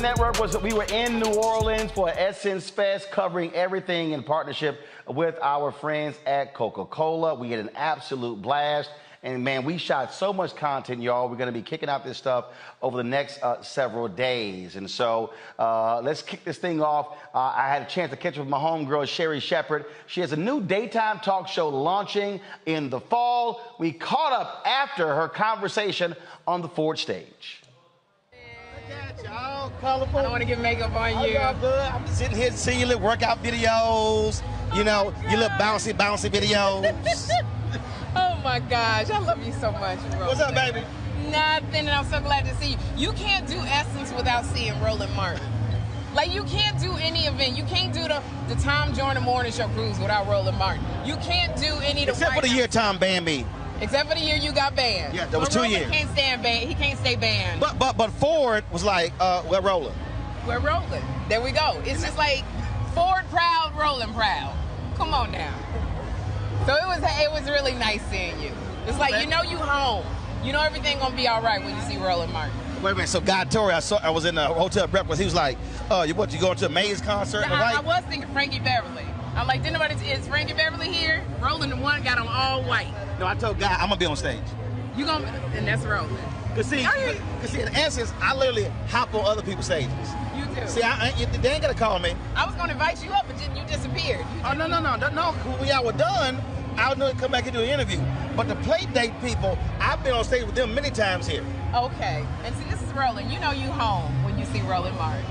Network we were in New Orleans for Essence Fest, covering everything in partnership with our friends at Coca-Cola. We had an absolute blast. And man, we shot so much content, y'all. We're going to be kicking out this stuff over the next several days. And so let's kick this thing off. I had a chance to catch up with my homegirl, Sherry Shepherd. She has a new daytime talk show launching in the fall. We caught up after her conversation on the Ford stage. All colorful. I don't want to get makeup on you. All good. I'm just sitting here seeing your little workout videos, you know, your little bouncy videos. Oh my gosh, I love you so much, Roland. What's up, baby? Nothing, and I'm so glad to see you. You can't do Essence without seeing Roland Martin. Like, you can't do any event. You can't do the Tom Joyner Morning Show cruise without Roland Martin. You can't do any of the Except for the year Tom banned me. Except for the year you got banned. Yeah, that was 2 years. He can't stand banned. He can't stay banned. But Ford was like, we're rolling. We're rolling. There we go. It's just like Ford proud, Roland proud. Come on now. So it was really nice seeing you. It's like, you know you home. You know everything gonna be all right when you see Roland Martin. Wait a minute. So Guy Torrey, I was in a hotel breakfast. He was like, you going to a Maze concert? I was thinking Frankie Beverly. I'm like, didn't nobody, is Frankie Beverly here? Roland the one got on all white. No, I told Guy I'm gonna be on stage. You gonna, and that's Roland. Cause see, in essence, I literally hop on other people's stages. You do. See, they ain't gonna call me. I was gonna invite you up, but then you disappeared. No. When y'all were done, I was gonna come back and do an interview. But the play date people, I've been on stage with them many times here. Okay, and see, this is Roland. You know you home when you see Roland Martin.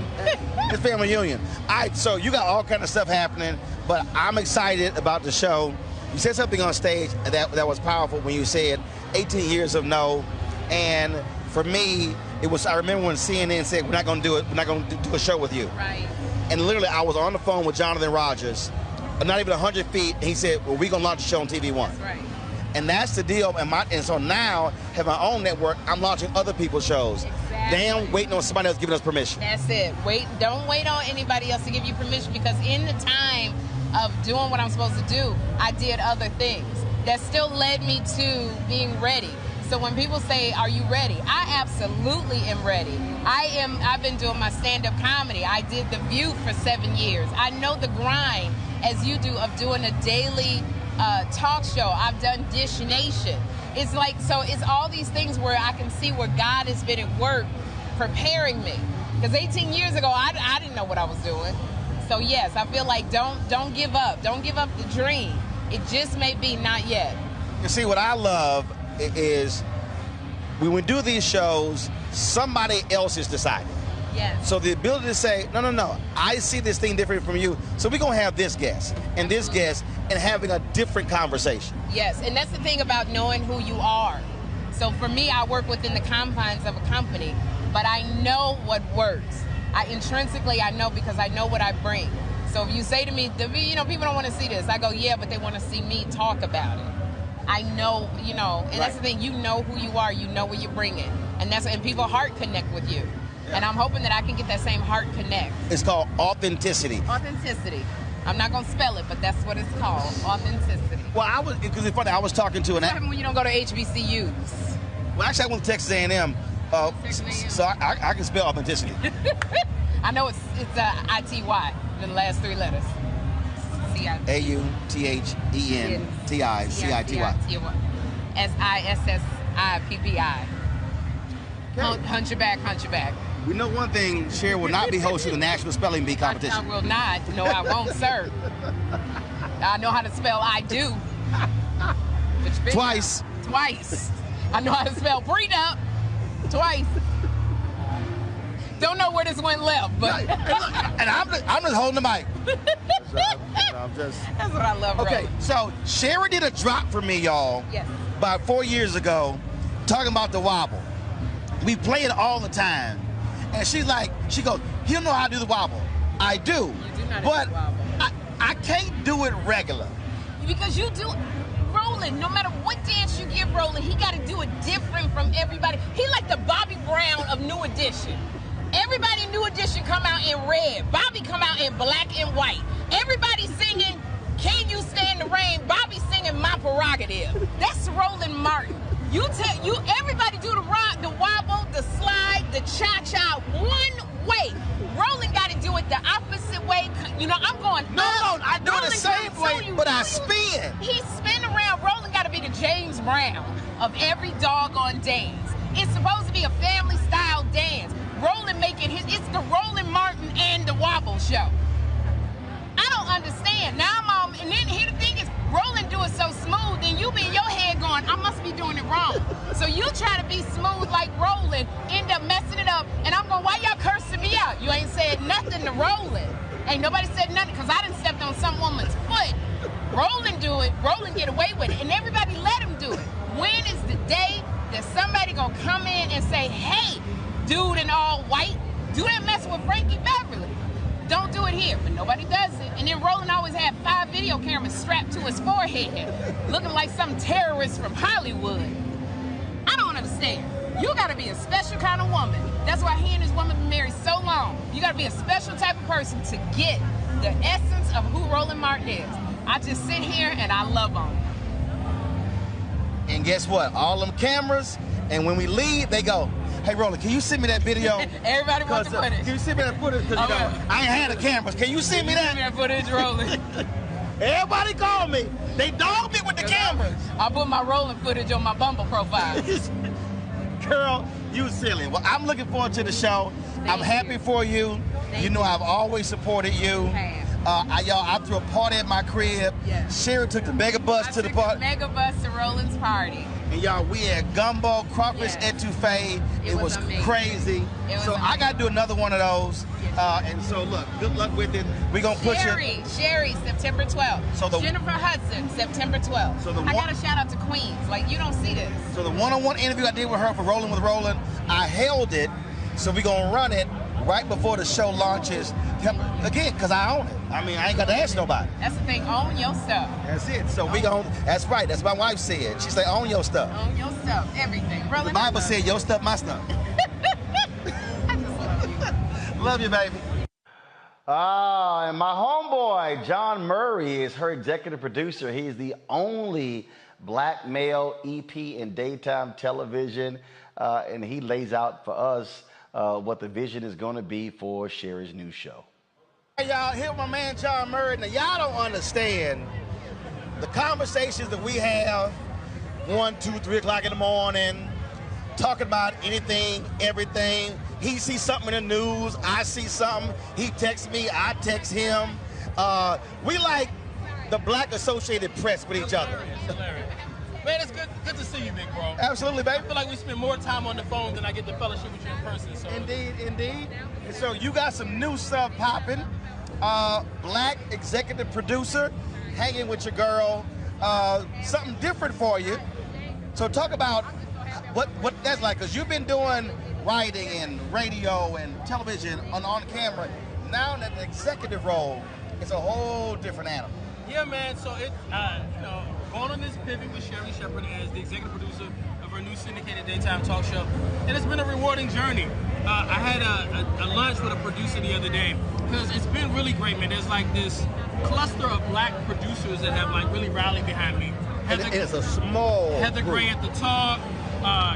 It's family reunion. All right, so you got all kind of stuff happening, but I'm excited about the show. You said something on stage that was powerful when you said 18 years of no, and for me, it was, I remember when CNN said, we're not gonna do a show with you. Right. And literally, I was on the phone with Jonathan Rogers, not even 100 feet, and he said, well, we're gonna launch a show on TV One. That's right. And that's the deal, and so now, have my own network, I'm launching other people's shows. Exactly. Damn, waiting on somebody else giving us permission. That's it. Don't wait on anybody else to give you permission, because in the time of doing what I'm supposed to do, I did other things that still led me to being ready. So when people say, are you ready? I absolutely am ready. I've been doing my stand-up comedy. I did The View for 7 years. I know the grind, as you do, of doing a daily talk show. I've done Dish Nation. It's like, so it's all these things where I can see where God has been at work preparing me. Because 18 years ago, I didn't know what I was doing. So yes, I feel like don't give up. Don't give up the dream. It just may be not yet. You see, what I love is when we do these shows, somebody else is deciding. Yes. So the ability to say, no, I see this thing different from you, so we're going to have this guest and this guest and having a different conversation. Yes, and that's the thing about knowing who you are. So for me, I work within the confines of a company, but I know what works. Intrinsically, I know because I know what I bring. So if you say to me, people don't want to see this, I go, yeah, but they want to see me talk about it. I know, and that's the thing, you know who you are, you know what you're bringing. And people heart connect with you. Yeah. And I'm hoping that I can get that same heart connect. It's called authenticity. Authenticity. I'm not going to spell it, but that's what it's called, authenticity. Well, because it's funny, I was talking to What happened when you don't go to HBCUs? Well, actually, I went to Texas A&M, so I can spell authenticity. I know it's I-T-Y, the last three letters. AUTHENTICITY. SISSIPPI. Hunch your back. We know one thing, Cher will not be hosting the National Spelling Bee competition. I will not. No, I won't, sir. I know how to spell I do. Twice. I know how to spell prenup. Twice. Don't know where this went left, but and I'm just holding the mic. That's what I love. Okay, Rose. so Sherry did a drop for me, y'all. Yes. About 4 years ago, talking about the wobble. We play it all the time, and she goes, "You know how to do the wobble." I do. You do not but do the wobble. I can't do it regular. Because you do. Roland, no matter what dance you give Roland, he got to do it different from everybody. He like the Bobby Brown of New Edition. Everybody in New Edition come out in red. Bobby come out in black and white. Everybody singing, "Can You Stand the Rain?" Bobby singing "My Prerogative." That's Roland Martin. Everybody do the rock, the wobble, the slide, the cha-cha one way. Roland got to do it the opposite way. I'm going. No, I do it the same way, but I spin. He spin around. Roland got to be the James Brown of every doggone dance. It's supposed to be a family style dance. Roland making it's the Roland Martin and the Wobble show. I don't understand. Now and then here the thing is, Roland do it so smooth, then you be in your head going, I must be doing it wrong. So you try to be smooth like Roland, end up messing it up, and I'm going, why y'all cursing me out? You ain't said nothing to Roland. Ain't nobody said nothing, because I done stepped on some woman's foot. Roland do it, Roland get away with it, and everybody let him do it. When is the day that somebody gonna come in and say, hey, dude in all white, do that mess with Frankie Beverly? Don't do it here, but nobody does it. And then Roland always had 5 video cameras strapped to his forehead, looking like some terrorist from Hollywood. I don't understand. You gotta be a special kind of woman. That's why he and his woman been married so long. You gotta be a special type of person to get the essence of who Roland Martin is. I just sit here and I love him. And guess what? All them cameras, and when we leave, they go, hey, Roland, can you send me that video? Everybody wants the footage. Can you send me that footage? Because I ain't had the cameras. Can you send me that? Send me that footage, Roland. Everybody call me. They dog me with the cameras. I put my Roland footage on my Bumble profile. Girl, you silly. Well, I'm looking forward to the show. I'm happy for you. You know I've always supported you. I threw a party at my crib. Yes. Sherry took the mega bus to the party. Mega bus to Roland's party. And y'all, we had gumbo, crawfish etouffee. It was crazy. So I got to do another one of those. And so look, good luck with it. We're going to put you. Sherry, September 12th. So Jennifer Hudson, September 12th. So I got to shout out to Queens. Like, you don't see this. So the one-on-one interview I did with her for Rolling with Roland, I held it. So we're going to run it right before the show launches. Again, because I own it. I mean, I ain't got to ask nobody. That's the thing. Own your stuff. That's it. So we going to, that's right. That's what my wife said. She said, own your stuff. Own your stuff. Everything. Roland, the Bible said, your stuff, my stuff. I just love you. Love you, baby. And my homeboy, John Murray, is her executive producer. He's the only black male EP in daytime television. And he lays out for us what the vision is going to be for Sherry's new show. Hey, y'all, here with my man John Murray. Now, y'all don't understand the conversations that we have 1, 2, 3 o'clock in the morning, talking about anything, everything. He sees something in the news, I see something, he texts me, I text him. We like the Black Associated Press with each other. Hilarious. Man, it's good to see you, big bro. Absolutely, baby. I feel like we spend more time on the phone than I get to fellowship with you in person. So. Indeed. And so you got some new stuff popping. Black executive producer, hanging with your girl. Something different for you. So talk about what that's like, because you've been doing writing and radio and television on camera. Now that the executive role is a whole different animal. Yeah, man. So going on this pivot with Sherri Shepherd as the executive producer of her new syndicated daytime talk show, and it's been a rewarding journey. I had a lunch with a producer the other day because it's been really great, man. There's like this cluster of Black producers that have like really rallied behind me. It's a small Heather group. Gray at the Talk,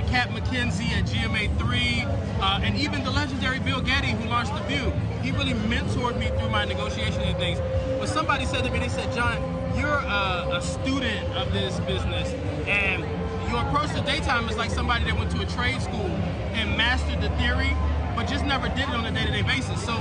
Kat McKenzie at GMA3, and even the legendary Bill Getty, who launched The View. He really mentored me through my negotiation and things. But somebody said to me, they said, John, you're a student of this business, and your approach to daytime is like somebody that went to a trade school and mastered the theory, but just never did it on a day-to-day basis. So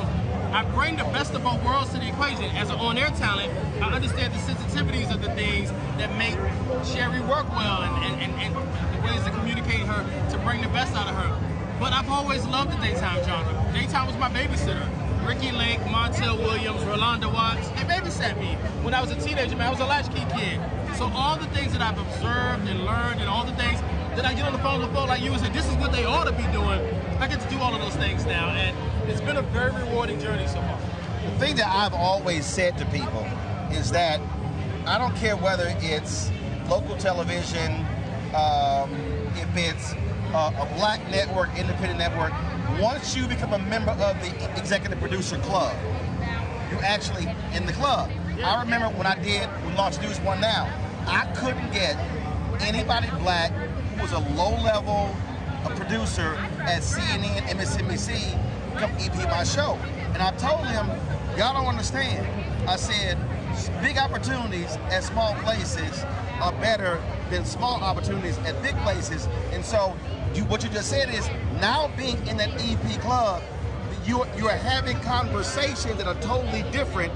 I bring the best of both worlds to the equation. As an on-air talent, I understand the sensitivities of the things that make Sherri work well and the ways to communicate her to bring the best out of her. But I've always loved the daytime genre. Daytime was my babysitter. Ricky Lake, Montel Williams, Rolanda Watts, they babysat me. When I was a teenager, man, I was a latchkey kid. So all the things that I've observed and learned and all the things that I get on the phone like you and say, this is what they ought to be doing, I get to do all of those things now. And it's been a very rewarding journey so far. The thing that I've always said to people is that I don't care whether it's local television, if it's a Black network, independent network, once you become a member of the executive producer club, you're actually in the club. I remember when we launched News One Now, I couldn't get anybody Black who was a low-level producer at CNN, MSNBC, come EP my show. And I told him, y'all don't understand. I said, big opportunities at small places are better than small opportunities at big places. And so what you just said is, now being in that EP club, you are having conversations that are totally different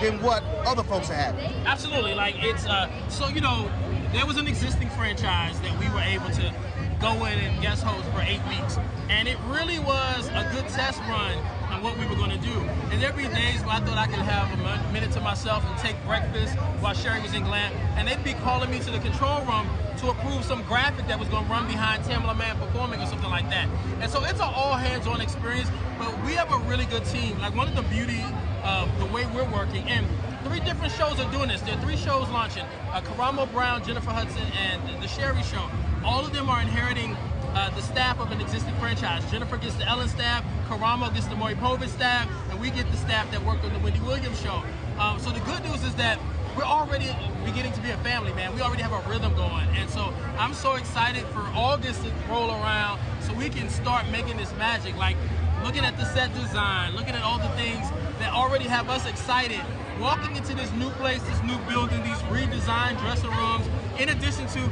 than what other folks are having. Absolutely. Like it's there was an existing franchise that we were able to go in and guest host for 8 weeks, and it really was a good test run on what we were going to do. And there'd be days where I thought I could have a minute to myself and take breakfast while Sherri was in glam, and they'd be calling me to the control room to approve some graphic that was going to run behind Tamela Mann performing or something like that. And so it's an all hands-on experience, but we have a really good team. Like, one of the beauty of the way we're working, and 3 different shows are doing this. There are 3 shows launching: Karamo Brown, Jennifer Hudson, and the Sherri Show. All of them are inheriting the staff of an existing franchise. Jennifer gets the Ellen staff, Karamo gets the Maury Povich staff, and we get the staff that worked on the Wendy Williams show. So the good news is that we're already beginning to be a family, man. We already have a rhythm going. And so I'm so excited for August to roll around so we can start making this magic. Like, looking at the set design, looking at all the things that already have us excited, walking into this new place, this new building, these redesigned dressing rooms, in addition to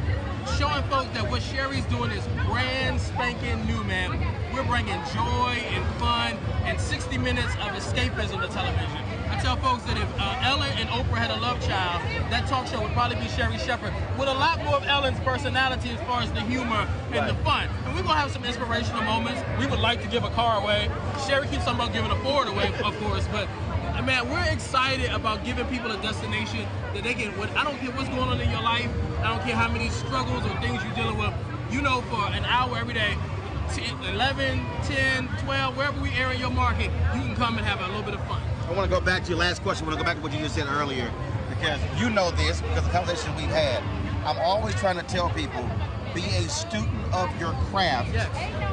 showing folks that what Sherri's doing is brand spanking new, man. We're bringing joy and fun and 60 minutes of escapism to television. I tell folks that if Ellen and Oprah had a love child, that talk show would probably be Sherri Shepherd, with a lot more of Ellen's personality as far as the humor and the fun. And we're going to have some inspirational moments. We would like to give a car away. Sherri keeps talking about giving a Ford away, of course, but man, we're excited about giving people a destination that they can, I don't care what's going on in your life, I don't care how many struggles or things you're dealing with, for an hour every day, 11, 10, 12, wherever we air in your market, you can come and have a little bit of fun. I want to go back to your last question. I want to go back to what you just said earlier, because you know this, because of the conversation we've had. I'm always trying to tell people, be a student of your craft,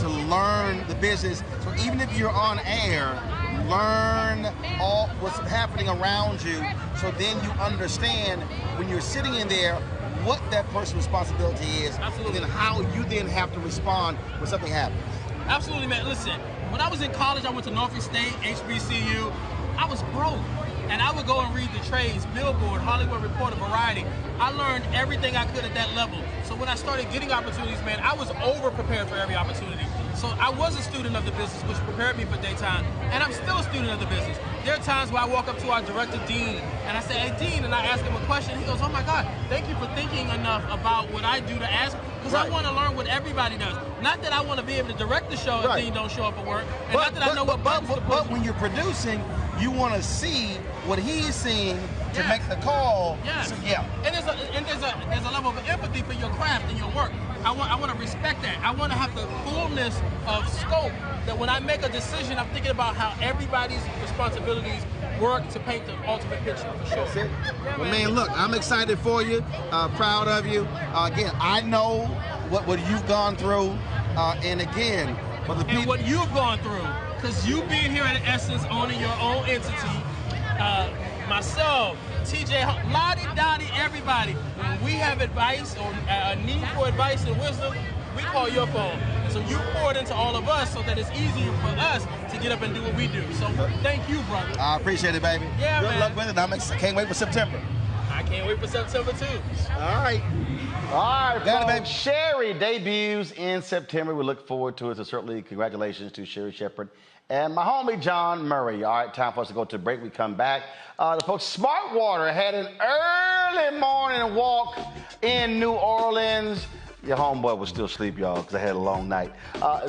to learn the business. So even if you're on air, learn all what's happening around you, so then you understand when you're sitting in there what that person's responsibility is. Absolutely. And then how you then have to respond when something happens. Absolutely, man. Listen, when I was in college, I went to Norfolk State, HBCU. I was broke, and I would go and read the trades, Billboard, Hollywood Reporter, Variety. I learned everything I could at that level. So when I started getting opportunities, man, I was over-prepared for every opportunity. So I was a student of the business, which prepared me for daytime, and I'm still a student of the business. There are times where I walk up to our director, Dean, and I say, hey, Dean, and I ask him a question. He goes, oh, my God, thank you for thinking enough about what I do to ask, because I want to learn what everybody does. Not that I want to be able to direct the show if Dean don't show up at work, and not that I know what buttons to push. But when you're producing, you want to see what he's seeing to make the call. Yes. So, And there's a level of empathy for your craft and your work. I want to respect that. I want to have the fullness of scope that when I make a decision, I'm thinking about how everybody's responsibilities work to paint the ultimate picture, for sure. That's it. Well, man, look, I'm excited for you, proud of you. Again, I know what you've gone through, and again, for the people. And what you've gone through, because you being here at Essence, owning your own entity, myself, TJ, Lottie, Dottie, everybody, when we have advice or a need for advice and wisdom, we call your phone. So you pour it into all of us so that it's easier for us to get up and do what we do. So thank you, brother. I appreciate it, baby. Yeah, Good man. luck with it. I can't wait for September. I can't wait for September, too. All right. All right, Got it, folks. baby. Sherry debuts in September. We look forward to it. So certainly congratulations to Sherry Shepherd and my homie John Murray. All right, time for us to go to break. We come back. The folks, Smart Water had an early morning walk in New Orleans. Your homeboy was still asleep, y'all, because I had a long night.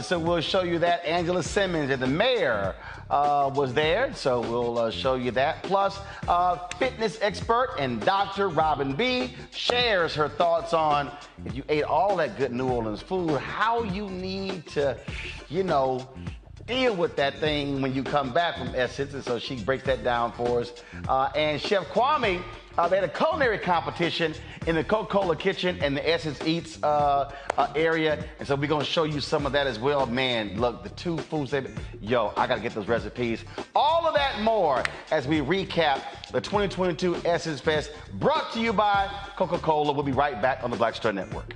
So we'll show you that. Angela Simmons and the mayor was there, so we'll show you that. Plus, fitness expert and Dr. Robin B. shares her thoughts on if you ate all that good New Orleans food, how you need to, deal with that thing when you come back from Essence, and so she breaks that down for us. And Chef Kwame, they had a culinary competition in the Coca-Cola kitchen and the Essence Eats area, and so we're gonna show you some of that as well. Man, look, the two foods, I gotta get those recipes. All of that and more as we recap the 2022 Essence Fest, brought to you by Coca-Cola. We'll be right back on the Black Star Network.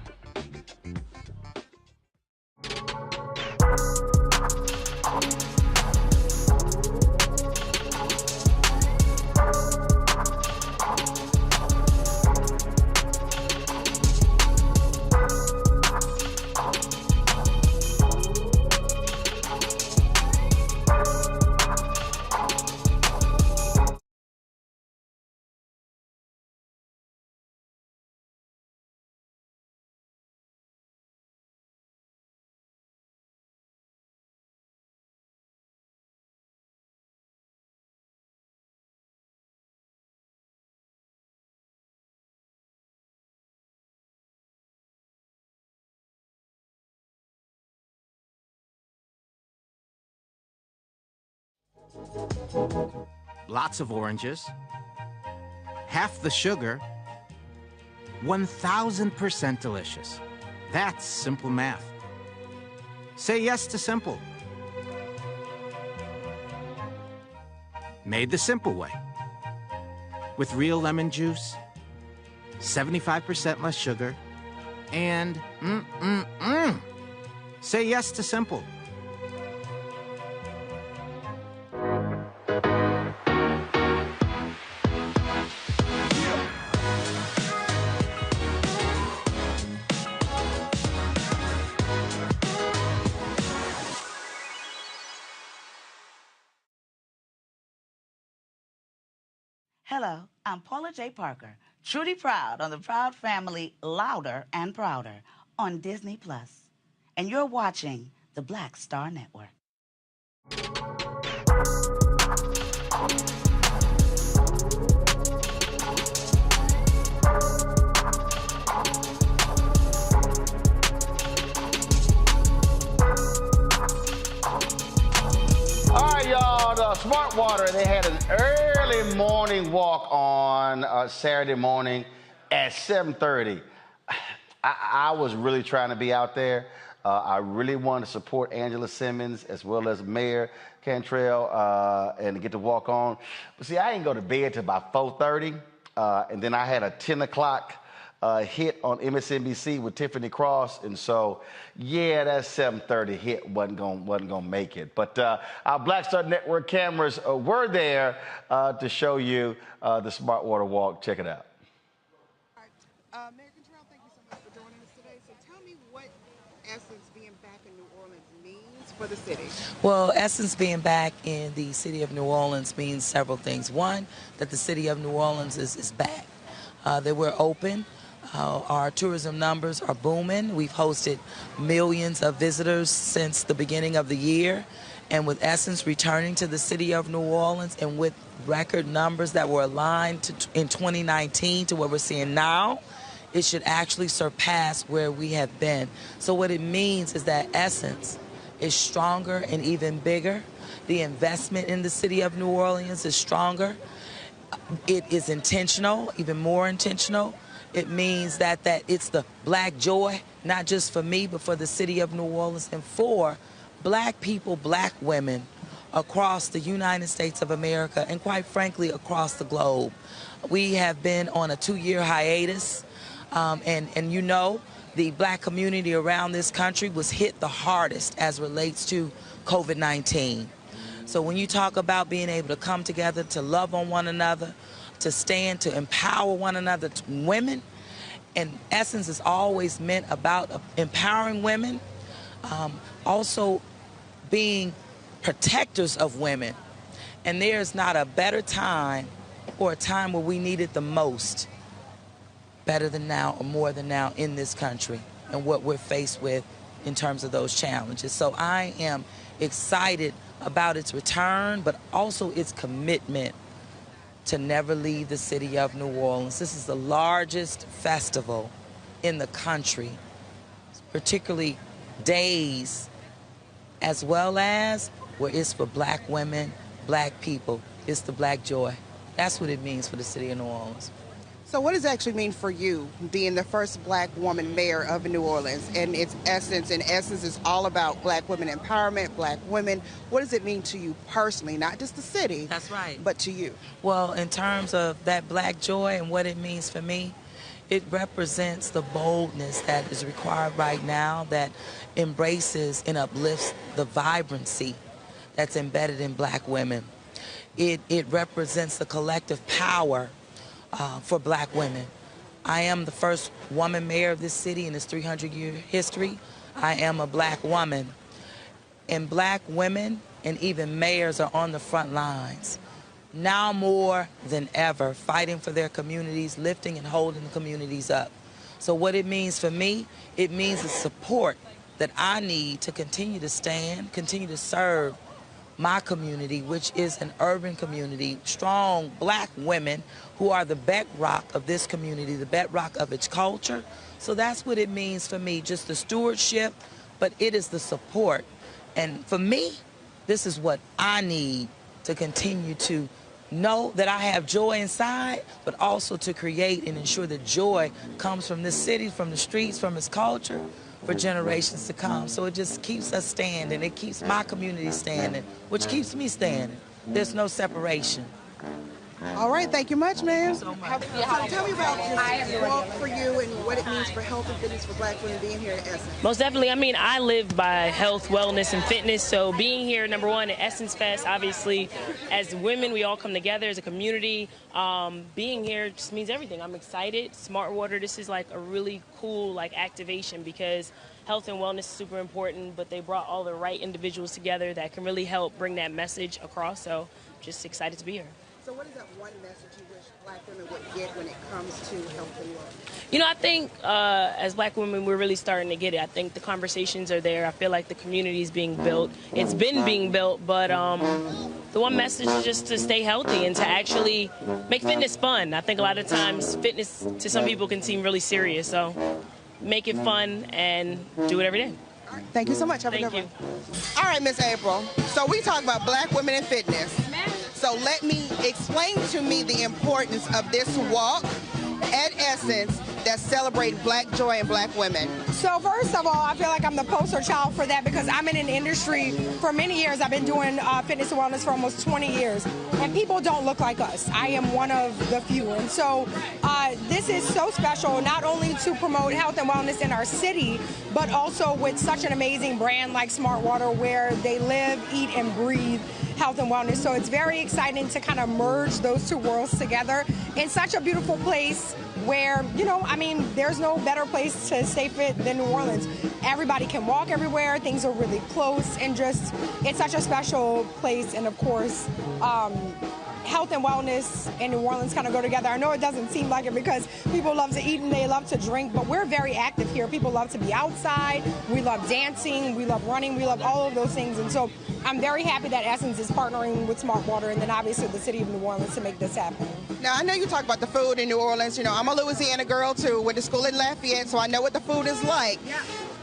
Lots of oranges, half the sugar, 1000% delicious. That's simple math. Say yes to simple. Made the simple way. With real lemon juice, 75% less sugar, and Say yes to simple. Hello, I'm Paula J. Parker, truly proud on the Proud Family Louder and Prouder on Disney+. And you're watching the Black Star Network. All right, y'all, the Smart Water, they had an early morning walk on Saturday morning at 7:30. I was really trying to be out there. I really wanted to support Angela Simmons as well as Mayor Cantrell and to get to walk on. But see, I didn't go to bed till about 4:30, and then I had a 10 o'clock hit on MSNBC with Tiffany Cross, and so yeah, that 7:30 hit wasn't gonna make it. But our Black Star Network cameras were there to show you the Smart Water Walk. Check it out. Mayor Contrell, thank you so much for joining us today. So tell me what Essence being back in New Orleans means for the city? Well, Essence being back in the city of New Orleans means several things. One, that the city of New Orleans is back, that we're open. Our tourism numbers are booming. We've hosted millions of visitors since the beginning of the year. And with Essence returning to the city of New Orleans and with record numbers that were aligned in 2019 to what we're seeing now, it should actually surpass where we have been. So what it means is that Essence is stronger and even bigger. The investment in the city of New Orleans is stronger. It is intentional, even more intentional. It means that it's the black joy, not just for me, but for the city of New Orleans and for black people, black women across the United States of America and quite frankly across the globe. We have been on a 2-year hiatus and you know the black community around this country was hit the hardest as relates to COVID-19. So when you talk about being able to come together to love on one another, to stand, to empower one another, women, and Essence is always meant about empowering women, also being protectors of women. And there's not a better time or a time where we need it the most, better than now or more than now in this country and what we're faced with in terms of those challenges. So I am excited about its return, but also its commitment to never leave the city of New Orleans. This is the largest festival in the country, particularly days, as well as where it's for black women, black people. It's the black joy. That's what it means for the city of New Orleans. So what does it actually mean for you, being the first black woman mayor of New Orleans, and its Essence, and Essence is all about black women empowerment, black women. What does it mean to you personally, not just the city? That's right. But to you? Well, in terms of that black joy and what it means for me, it represents the boldness that is required right now that embraces and uplifts the vibrancy that's embedded in black women. It represents the collective power for black women. I am the first woman mayor of this city in its 300-year history. I am a black woman. And black women and even mayors are on the front lines, now more than ever, fighting for their communities, lifting and holding the communities up. So what it means for me, it means the support that I need to continue to stand, continue to serve my community, which is an urban community, strong black women who are the bedrock of this community, the bedrock of its culture. So that's what it means for me, just the stewardship, but it is the support. And for me, this is what I need to continue to know that I have joy inside, but also to create and ensure that joy comes from this city, from the streets, from its culture, for generations to come. So it just keeps us standing. It keeps my community standing, which keeps me standing. There's no separation. All right, thank you much, ma'am. Thank you so much. So tell me about this walk for you and what it means for health and fitness for black women being here at Essence. Most definitely. I mean, I live by health, wellness, and fitness. So being here, number one, at Essence Fest, obviously, as women, we all come together as a community. Being here just means everything. I'm excited. Smart Water, this is like a really cool activation because health and wellness is super important, but they brought all the right individuals together that can really help bring that message across. So just excited to be here. So what is that one message you wish black women would get when it comes to health and wellness? You know, I think as black women, we're really starting to get it. I think the conversations are there. I feel like the community is being built. It's been being built, but the one message is just to stay healthy and to actually make fitness fun. I think a lot of times fitness to some people can seem really serious. So make it fun and do it every day. All right, thank you so much. Have a good one. All right, Miss April. So we talk about black women in fitness. So let me explain to me the importance of this walk at Essence that celebrates black joy and black women. So first of all, I feel like I'm the poster child for that because I'm in an industry for many years. I've been doing fitness and wellness for almost 20 years, and people don't look like us. I am one of the few, and so this is so special, not only to promote health and wellness in our city, but also with such an amazing brand like Smart Water, where they live, eat, and breathe health and wellness. So it's very exciting to kind of merge those two worlds together in such a beautiful place where, I mean, there's no better place to stay fit than New Orleans. Everybody can walk everywhere. Things are really close, and just, it's such a special place. And of course, health and wellness in New Orleans kind of go together. I know it doesn't seem like it because people love to eat and they love to drink, but we're very active here. People love to be outside. We love dancing. We love running. We love all of those things. And so I'm very happy that Essence is partnering with Smart Water and then obviously the city of New Orleans to make this happen. Now, I know you talk about the food in New Orleans. I'm a Louisiana girl, too, went to school in Lafayette, so I know what the food is like. Yeah.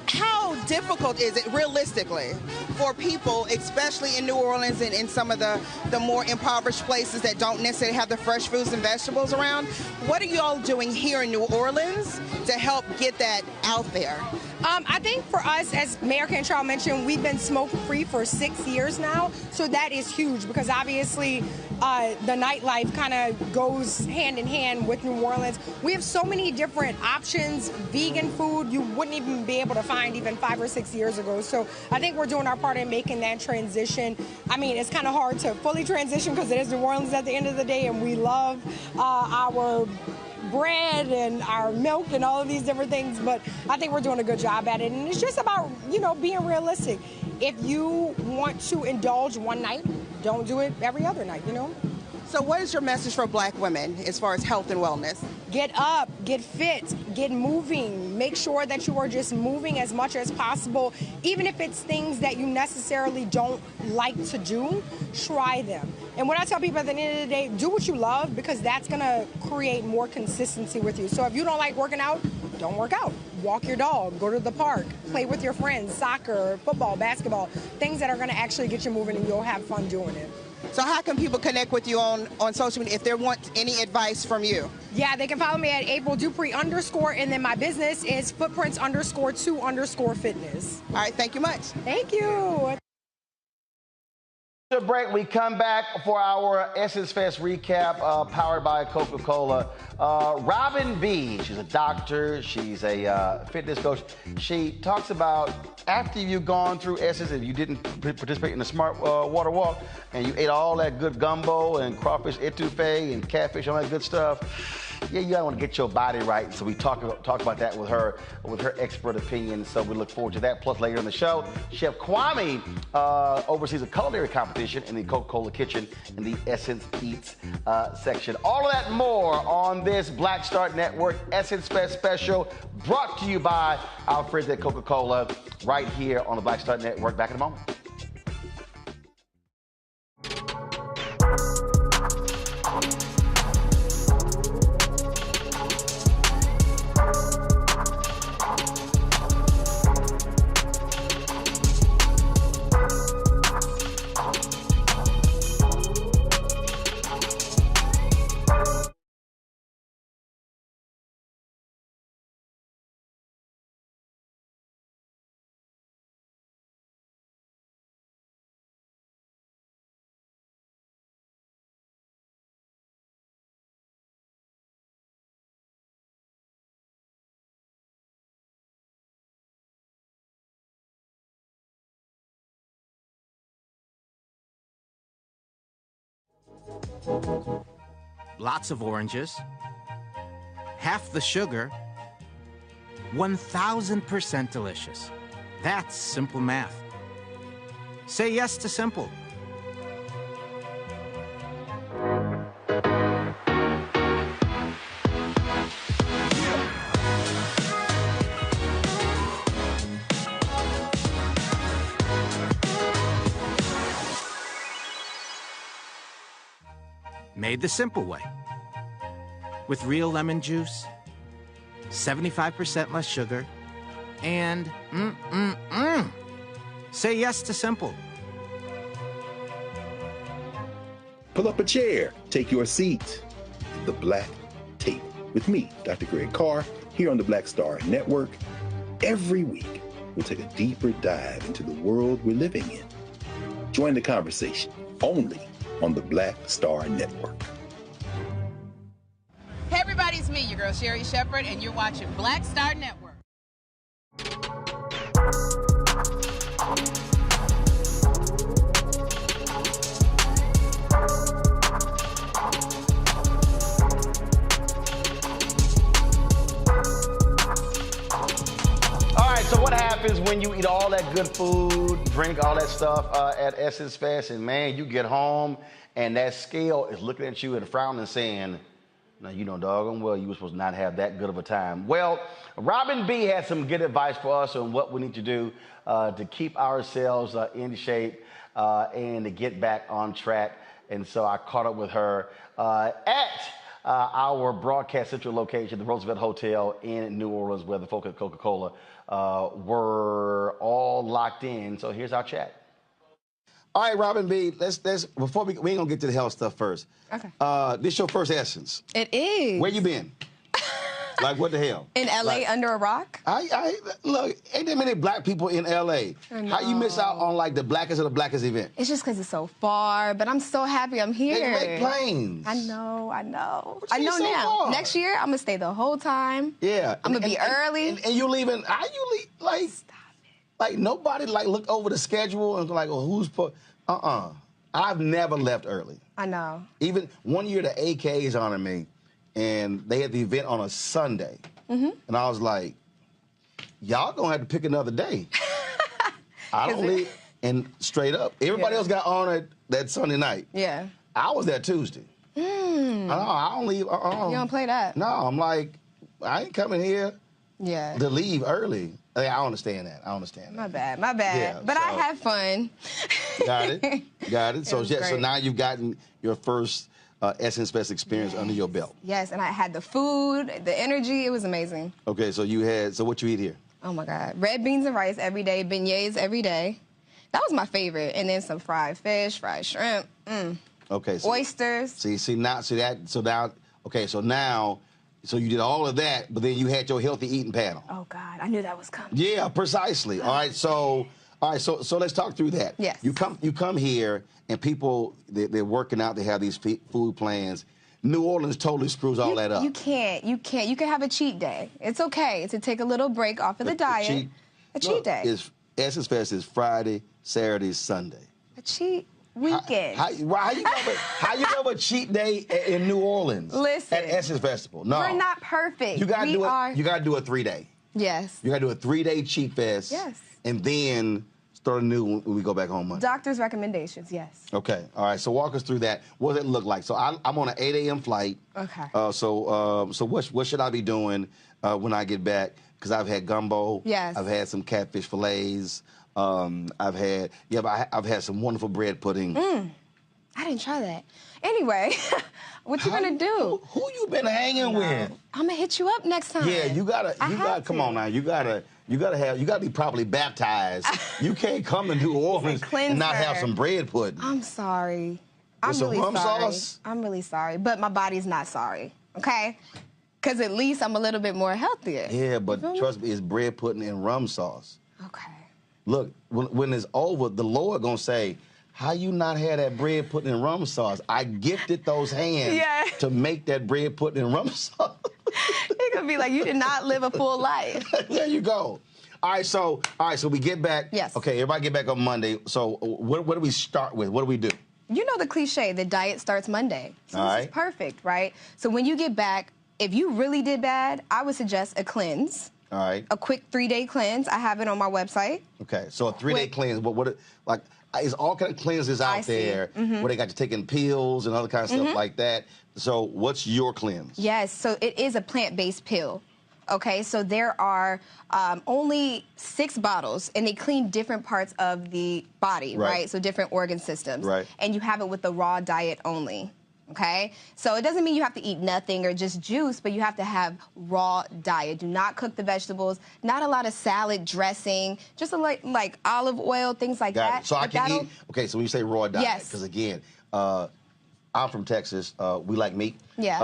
How difficult is it, realistically, for people, especially in New Orleans and in some of the more impoverished places that don't necessarily have the fresh fruits and vegetables around? What are you all doing here in New Orleans to help get that out there? I think for us, as Mayor Cantrell mentioned, we've been smoke-free for 6 years now, so that is huge because obviously the nightlife kind of goes hand in hand with New Orleans. We have so many different options, vegan food you wouldn't even be able to find even 5 or 6 years ago. So I think we're doing our part in making that transition. I mean, it's kind of hard to fully transition because it is New Orleans at the end of the day, and we love our bread and our milk and all of these different things, but I think we're doing a good job at it. And it's just about, being realistic. If you want to indulge one night, don't do it every other night, So what is your message for Black women as far as health and wellness? Get up, get fit, get moving. Make sure that you are just moving as much as possible. Even if it's things that you necessarily don't like to do, try them. And what I tell people at the end of the day, do what you love because that's going to create more consistency with you. So if you don't like working out, don't work out. Walk your dog, go to the park, play with your friends, soccer, football, basketball, things that are going to actually get you moving and you'll have fun doing it. So how can people connect with you on social media if they want any advice from you? Yeah, they can follow me at April Dupree _ and then my business is Footprints _2 fitness. All right, thank you much. Thank you. After break, we come back for our Essence Fest recap powered by Coca-Cola. Robin B, she's a doctor, she's a fitness coach. She talks about after you've gone through Essence and you didn't participate in the Smart Water Walk and you ate all that good gumbo and crawfish etouffee and catfish, all that good stuff, yeah, you gotta want to get your body right. So we talk about that with her expert opinion. So we look forward to that. Plus later in the show, Chef Kwame oversees a culinary competition in the Coca-Cola kitchen in the Essence Eats section. All of that and more on this Black Star Network Essence Fest special brought to you by our friends at Coca-Cola right here on the Black Star Network. Back in a moment. Lots of oranges, half the sugar, 1000% delicious. That's simple math. Say yes to simple. Made the simple way. With real lemon juice, 75% less sugar, and say yes to simple. Pull up a chair, take your seat. The Black Tape with me, Dr. Greg Carr, here on the Black Star Network. Every week, we'll take a deeper dive into the world we're living in. Join the conversation only on the Black Star Network. Hey everybody, it's me, your girl Sherry Shepherd, and you're watching Black Star Network. when you eat all that good food, drink all that stuff at Essence Fest, and man, you get home and that scale is looking at you and frowning and saying, now, you know doggone well you were supposed to not have that good of a time. Well, Robin B had some good advice for us on what we need to do to keep ourselves in shape and to get back on track. And so I caught up with her at our Broadcast Central location, the Roosevelt Hotel in New Orleans, where the folks at Coca-Cola were all locked in. So here's our chat. All right, Robin B, let's before we ain't gonna get to the health stuff first. Okay. This your first Essence. It is. Where you been? Like, what the hell? In LA, like, under a rock? Look, ain't there many black people in LA? How you miss out on like the blackest of the blackest event? It's just because it's so far, but I'm so happy I'm here. They make planes. I know. I know so now. far? Next year, I'm going to stay the whole time. Yeah. I'm going to be early. And you leaving, how you leave, like, Stop it. Like nobody like looked over the schedule and like, well, who's put, I've never left early. I know. Even one year the AKs honored me, and they had the event on a Sunday. And I was like, y'all gonna have to pick another day. I don't leave. And straight up, everybody else got honored that Sunday night. Yeah. I was there Tuesday. I don't leave. You don't play that? No, I'm like, I ain't coming here Yeah. to leave early. I understand that. My bad. My bad. Yeah, but so- I had fun. Got it. Got it. So was so great. now you've gotten your first Essence Fest experience under your belt. Yes, and I had the food, the energy. It was amazing. Okay, so what you eat here? Oh, my God. Red beans and rice every day, beignets every day. That was my favorite. And then some fried fish, fried shrimp, Okay. So, oysters. So you did all of that, but then you had your healthy eating panel. Oh, God. I knew that was coming. Yeah, precisely. All right, so let's talk through that. Yes. You come here, and people they're working out. They have these food plans. New Orleans totally screws all that up. You can't. You can have a cheat day. It's okay to take a little break off of the diet. A cheat day. Essence Fest is Friday, Saturday, Sunday. A cheat weekend. How you have a cheat day in New Orleans? Listen. At Essence Festival. No. We're not perfect. You gotta do it. are. You gotta do a 3-day. Yes. You gotta do a 3-day cheat fest. Yes. And then start anew when we go back home Monday. Doctor's recommendations, yes. Okay. All right. So walk us through that. What does it look like? So I'm on an 8 a.m. flight. Okay. So what should I be doing when I get back? Because I've had gumbo. Yes. I've had some catfish fillets. I've had some wonderful bread pudding. I didn't try that. Anyway, what you gonna do? Who you been hanging with? I'm gonna hit you up next time. Yeah, you gotta come on now. You gotta be properly baptized. You can't come to New Orleans and not have some bread pudding. I'm sorry. I'm With some really rum sorry. sauce? I'm really sorry, but my body's not sorry. Okay? Because at least I'm a little bit more healthier. Yeah, but trust me, it's bread pudding and rum sauce. Okay. Look, when it's over, the Lord gonna say, how you not had that bread pudding and rum sauce? I gifted those hands to make that bread pudding and rum sauce. It's gonna be like, you did not live a full life. There you go. All right, so we get back. Yes. Okay, everybody get back on Monday. So what do we start with? What do we do? You know the cliche, the diet starts Monday. So All this right. is perfect, right? So when you get back, if you really did bad, I would suggest a cleanse. All right. A quick 3-day cleanse. I have it on my website. Okay, so a 3-day cleanse. But there's all kind of cleanses out there where they got you taking pills and other kind of stuff like that. So what's your cleanse? Yes, so it is a plant-based pill. Okay, so there are only 6 bottles, and they clean different parts of the body, right? So different organ systems. Right. And you have it with the raw diet only. Okay, so it doesn't mean you have to eat nothing or just juice, but you have to have raw diet. Do not cook the vegetables. Not a lot of salad dressing. Just like olive oil, things like Got that. it. So I can eat. Okay, so when you say raw diet, Yes. because again, I'm from Texas. We like meat. Yeah.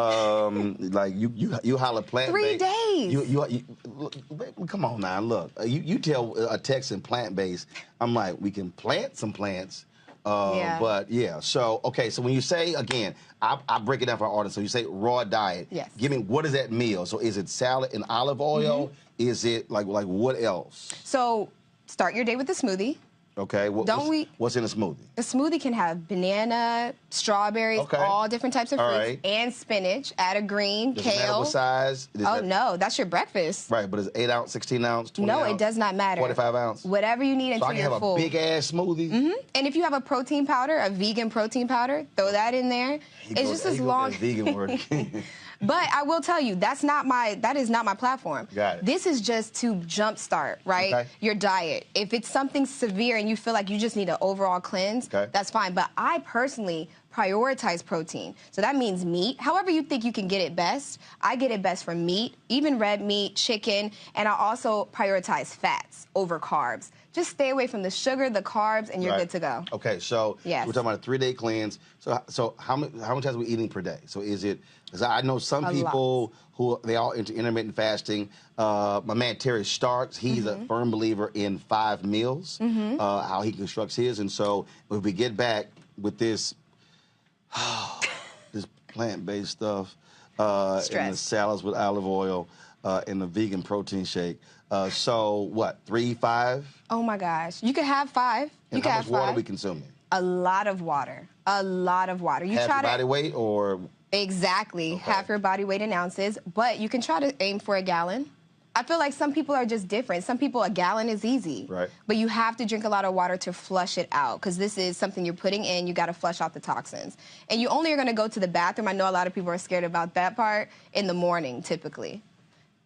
Like you holler plant. 3 days. You come on now. Look, you tell a Texan plant based. I'm like, we can plant some plants. But yeah. So okay. So when you say again, I break it down for our audience. So you say raw diet. Yes. Give me what is that meal? So is it salad and olive oil? Is it like what else? So start your day with a smoothie. Okay. What's in a smoothie? A smoothie can have banana, strawberries, Okay. all different types of All fruits, right. and spinach. Add a green, Does it matter kale. what size? No, that's your breakfast. Right, but it's 8 ounce, 16 ounce, 20 No, ounce? it does not matter. 45 ounce? Whatever you need So until I can you're have full. a big-ass smoothie? And if you have a protein powder, a vegan protein powder, throw that in there. It's just as long. That vegan word. But I will tell you, that is not my platform. Got it. This is just to jumpstart, right? Okay. Your diet. If it's something severe and you feel like you just need an overall cleanse, Okay. that's fine. But I personally prioritize protein. So that means meat. However you think you can get it best, I get it best from meat, even red meat, chicken, and I also prioritize fats over carbs. Just stay away from the sugar, the carbs, and you're Right. good to go. Okay, so Yes. we're talking about a 3-day cleanse. So how many times are we eating per day? So is it? Because I know some A people who they all into intermittent fasting. My man Terry Starks, he's a firm believer in 5 meals. How he constructs his, and so if we get back with this this plant-based stuff and the Stress. salads with olive oil and the vegan protein shake. So what? 3, 5? Oh my gosh. You could have 5. You And could how have much water 5. are we consuming? A lot of water. A lot of water. You Half try your to body weight or? Exactly. Half your body weight in ounces, but you can try to aim for a gallon. I feel like some people are just different. Some people, a gallon is easy. Right. But you have to drink a lot of water to flush it out, because this is something you're putting in. You got to flush out the toxins. And you only are going to go to the bathroom. I know a lot of people are scared about that part in the morning, typically.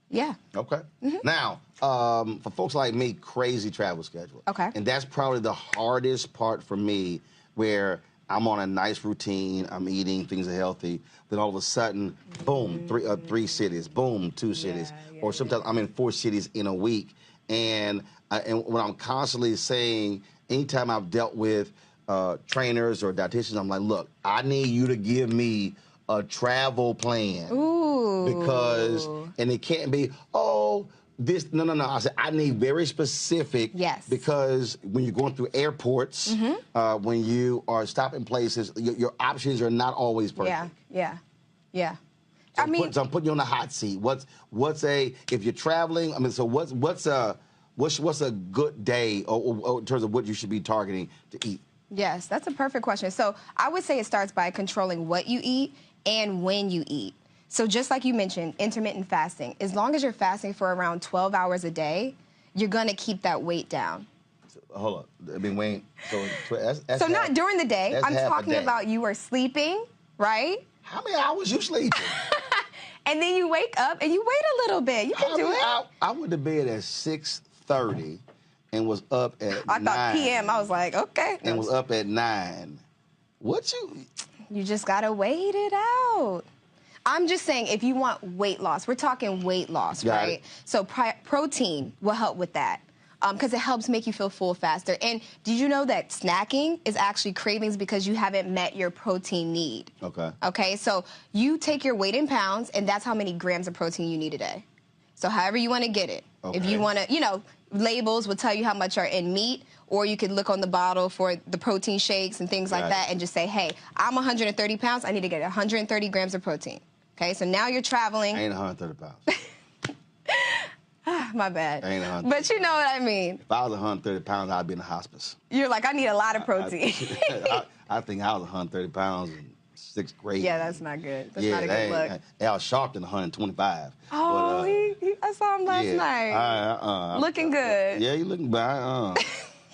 Yeah. Okay. Now, for folks like me, crazy travel schedule. Okay. And that's probably the hardest part for me, where I'm on a nice routine, I'm eating, things are healthy, then all of a sudden, boom, 3 cities, boom, 2 cities, or sometimes I'm in 4 cities in a week. And when I'm constantly saying, anytime I've dealt with trainers or dietitians, I'm like, look, I need you to give me a travel plan. Ooh. Because, and it can't be, this, no. I said, I need very specific. Yes. Because when you're going through airports, when you are stopping places, your options are not always perfect. Yeah. So I'm putting you on the hot seat. If you're traveling, so what's a good day or in terms of what you should be targeting to eat? Yes, that's a perfect question. So I would say it starts by controlling what you eat and when you eat. So just like you mentioned, intermittent fasting, as long as you're fasting for around 12 hours a day, you're going to keep that weight down. Hold up. I mean, Wayne, that's So half, not during the day. that's I'm half a talking day. about you are sleeping, right? How many hours you sleeping? And then you wake up and you wait a little bit. You can do it. I went to bed at 6:30 and was up at 9. I thought PM. I was like, okay. And was up at 9. What you? You just got to wait it out. I'm just saying, if you want weight loss, we're talking weight loss, Got right? it. So protein will help with that, because it helps make you feel full faster. And did you know that snacking is actually cravings because you haven't met your protein need? Okay. Okay, so you take your weight in pounds, and that's how many grams of protein you need a day. So however you want to get it. If you want to, labels will tell you how much are in meat, or you could look on the bottle for the protein shakes and things like Got that it. and just say, hey, I'm 130 pounds. I need to get 130 grams of protein. Okay, so now you're traveling. I ain't 130 pounds. My bad. I ain't 130. But you know what I mean. If I was 130 pounds, I'd be in the hospice. You're like, I need a lot of protein. I think I was 130 pounds in 6th grade. Yeah, that's not good. That's not a good look. I was sharp than 125. Oh, I saw him last night. Looking good. Yeah, he looking bad.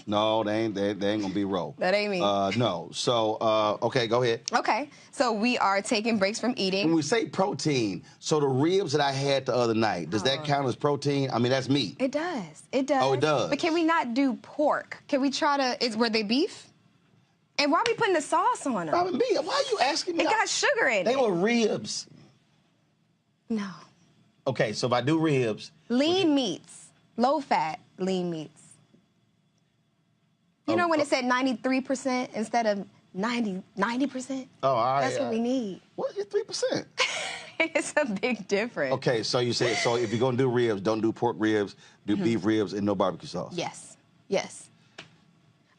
No, they ain't gonna be roll. That ain't me. No. So, okay, go ahead. Okay, so we are taking breaks from eating. When we say protein, so the ribs that I had the other night, does that count as protein? I mean, that's meat. It does. It does. Oh, it does. But can we not do pork? Can we try to? Were they beef? And why are we putting the sauce on them? Why are you asking me? It got sugar in it. They were ribs. No. Okay, so if I do ribs. Lean meats, low fat lean meats. You know when it said 93% instead of 90%? Oh, all right. That's what we need. What is 3%? It's a big difference. Okay, so you say, so if you're gonna do ribs, don't do pork ribs, do beef ribs and no barbecue sauce. Yes.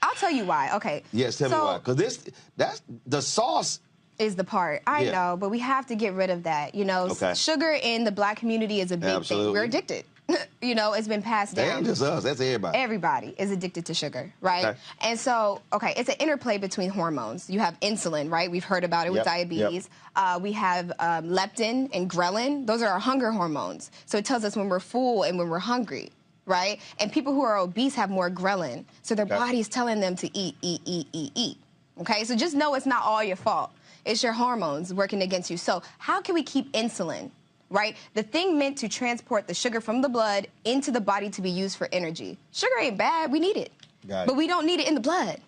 I'll tell you why. Okay. Yes, tell me why. Because that's the sauce is the part. I know, but we have to get rid of that. Okay. Sugar in the black community is a big thing. We're addicted. You know, it's been passed down. That ain't just us. That's everybody. Everybody is addicted to sugar, right? Okay. And so, it's an interplay between hormones. You have insulin, right? We've heard about it with diabetes. We have leptin and ghrelin. Those are our hunger hormones. So it tells us when we're full and when we're hungry, right? And people who are obese have more ghrelin. So their body's telling them to eat, eat, eat, eat, eat. Okay? So just know it's not all your fault. It's your hormones working against you. So how can we keep insulin? Right? The thing meant to transport the sugar from the blood into the body to be used for energy. Sugar ain't bad. We need it. But we don't need it in the blood.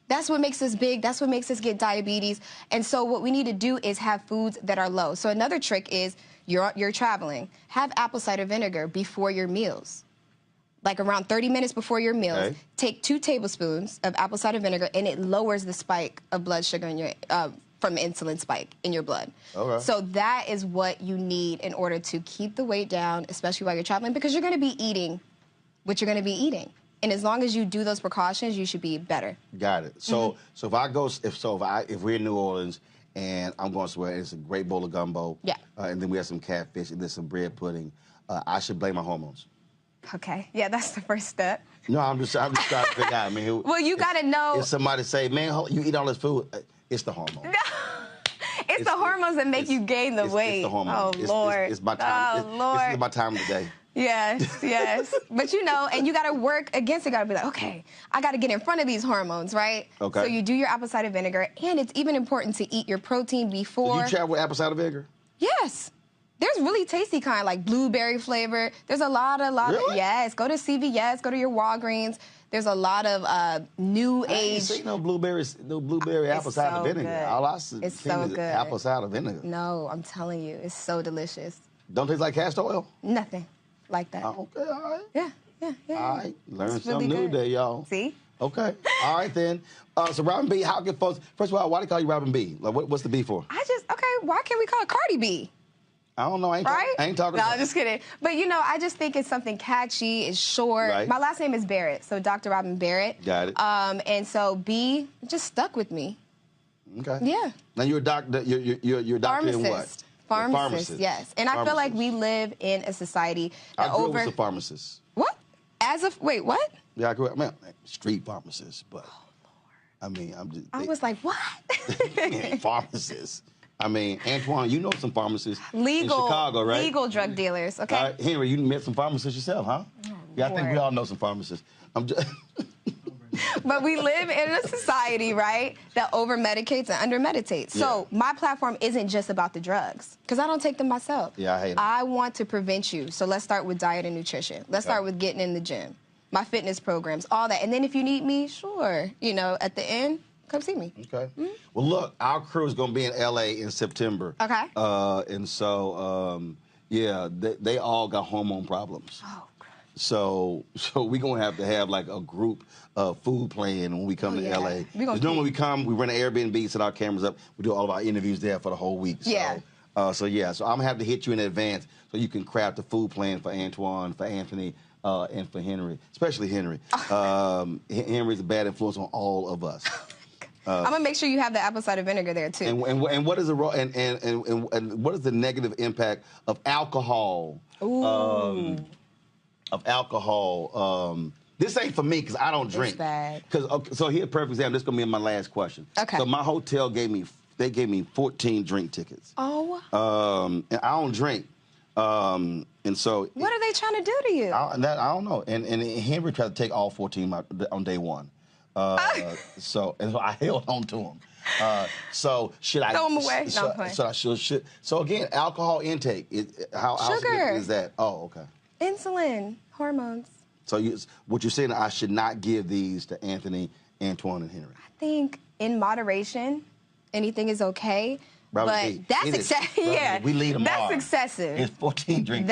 That's what makes us big. That's what makes us get diabetes. And so what we need to do is have foods that are low. So another trick is you're traveling. Have apple cider vinegar before your meals. Like around 30 minutes before your meals. Take 2 tablespoons of apple cider vinegar, and it lowers the spike of blood sugar in your from insulin spike in your blood. So that is what you need in order to keep the weight down, especially while you're traveling, because you're going to be eating what you're going to be eating. And as long as you do those precautions, you should be better. Got it. So if I go, if we're in New Orleans and I'm going somewhere, it's a great bowl of gumbo. And then we have some catfish and then some bread pudding. I should blame my hormones. Okay. Yeah, that's the first step. No, I'm just trying to figure out. I mean, well, you got to know. If somebody say, man, you eat all this food, it's the hormones. It's the hormones that make you gain the weight. It's the hormones. Oh, Lord. It's my time. Oh, Lord. This is my time of the day. Yes, yes. But you know, and you got to work against it. You got to be like, okay, I got to get in front of these hormones, right? Okay. So you do your apple cider vinegar, and it's even important to eat your protein before. Do you travel with apple cider vinegar? Yes. There's really tasty kind, like blueberry flavor. There's a lot of, yes. Go to CVS, go to your Walgreens. There's a lot of new age. I ain't seen no blueberry apple cider vinegar. Good. All I see it's so is good. apple cider vinegar. No, I'm telling you, it's so delicious. Don't taste like castor oil? Nothing like that. Okay, all right. Yeah. All right, learn It's something really new good. today, y'all. See? Okay, all right then. So Robin B, how can folks? First of all, why do they call you Robin B? Like, what's the B for? Why can't we call it Cardi B? I don't know. I ain't talking. No, I'm just kidding. But you know, I just think it's something catchy. It's short. Right. My last name is Barrett, so Dr. Robin Barrett. Got it. And so B just stuck with me. Okay. Yeah. Now you're a doctor. You're a doctor in what? Pharmacist. Yes. And I feel like we live in a society that I grew up with a pharmacist. What? Wait, what? Yeah, I grew up. Man, street pharmacist, but I mean, I was like, what? Pharmacist. I mean, Antoine, you know some pharmacists in Legal, Chicago, right? legal drug dealers. Okay. Henry, you met some pharmacists yourself, huh? Yeah, I think we Lord. all know some pharmacists. I'm just. But we live in a society, right, that over-medicates and under-meditates. So my platform isn't just about the drugs, because I don't take them myself. Yeah, I hate them. I want to prevent you. So let's start with diet and nutrition. Let's start with getting in the gym, my fitness programs, all that. And then if you need me, sure, you know, at the end, come see me. Okay. Well, look, our crew is going to be in L.A. in September. Okay. And so, they all got hormone problems. Oh. So we're going to have like a group food plan when we come to L.A. Because normally we come, we rent an Airbnb, set our cameras up, we do all of our interviews there for the whole week. So, Yeah. So I'm going to have to hit you in advance so you can craft a food plan for Antoine, for Anthony, and for Henry, especially Henry. Henry's a bad influence on all of us. I'm gonna make sure you have the apple cider vinegar there too. And what is and what is the negative impact of alcohol? Ooh. This ain't for me because I don't drink. It's bad. So here's a perfect example. This is gonna be my last question. Okay. So my hotel gave me 14 drink tickets. Oh. And I don't drink. And so What are they trying to do to you? I don't know. And Henry tried to take all 14 on day one. So I held on to him. So should I throw them away? No, I'm playing. So again, alcohol intake. How Sugar. is that? Oh, okay. Insulin, hormones. So what you're saying? I should not give these to Anthony, Antoine, and Henry. I think in moderation, anything is okay. Robert but B, that's excessive. Yeah, we lead them that's on. excessive. It's 14 drinks.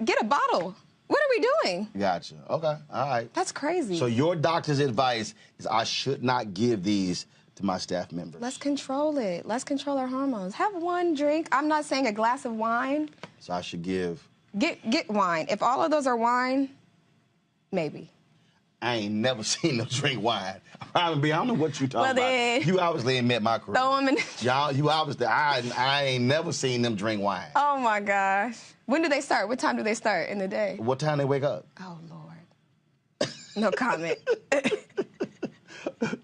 Get a bottle. What are we doing? Gotcha. Okay. All right. That's crazy. So your doctor's advice is I should not give these to my staff members. Let's control it. Let's control our hormones. Have one drink. I'm not saying a glass of wine. So I should give. Get wine. If all of those are wine, maybe. I ain't never seen them drink wine. I don't know what you talking about. You obviously ain't met my crew. Throw them in. You obviously, I ain't never seen them drink wine. Oh my gosh. When do they start? What time do they start in the day? What time they wake up? Oh Lord. No comment.